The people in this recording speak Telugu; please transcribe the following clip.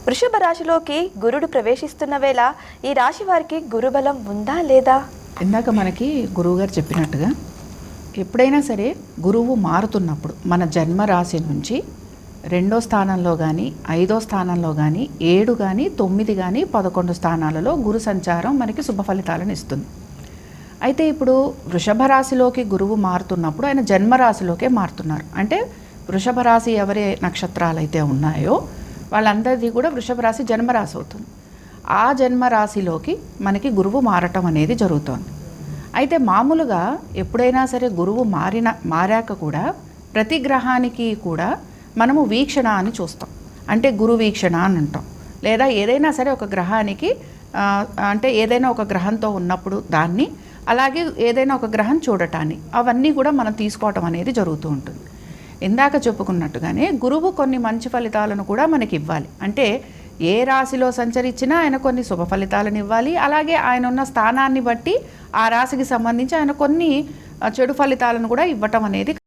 వృషభ రాశిలోకి గురుడు ప్రవేశిస్తున్న వేళ ఈ రాశి వారికి గురుబలం ఉందా లేదా? ఇందాక మనకి గురువుగారు చెప్పినట్టుగా ఎప్పుడైనా సరే గురువు మారుతున్నప్పుడు మన జన్మ రాశి నుంచి 2వ స్థానంలో కానీ 5వ స్థానంలో కానీ 7 కానీ 9 కానీ 11 స్థానాలలో గురు సంచారం మనకి శుభ ఫలితాలను ఇస్తుంది. అయితే ఇప్పుడు వృషభ రాశిలోకి గురువు మారుతున్నప్పుడు ఆయన జన్మరాశిలోకే మారుతున్నారు. అంటే వృషభ రాశి ఎవరి నక్షత్రాలు అయితే ఉన్నాయో వాళ్ళందరిది కూడా వృషభ రాశి జన్మరాశి అవుతుంది. ఆ జన్మరాశిలోకి మనకి గురువు మారటం అనేది జరుగుతోంది. అయితే మామూలుగా ఎప్పుడైనా సరే గురువు మారాక కూడా ప్రతి గ్రహానికి కూడా మనము వీక్షణ అని చూస్తాం. అంటే గురు వీక్షణ అని అంటాం. లేదా ఏదైనా సరే ఒక గ్రహానికి అంటే ఏదైనా ఒక గ్రహంతో ఉన్నప్పుడు దాన్ని, అలాగే ఏదైనా ఒక గ్రహం చూడటాన్ని, అవన్నీ కూడా మనం తీసుకోవటం అనేది జరుగుతూ ఉంటుంది. ఇందాక చెప్పుకున్నట్టుగానే గురువు కొన్ని మంచి ఫలితాలను కూడా మనకి ఇవ్వాలి. అంటే ఏ రాశిలో సంచరించినా ఆయన కొన్ని శుభ ఫలితాలను ఇవ్వాలి. అలాగే ఆయన ఉన్న స్థానాన్ని బట్టి ఆ రాశికి సంబంధించి ఆయన కొన్ని చెడు ఫలితాలను కూడా ఇవ్వటం అనేది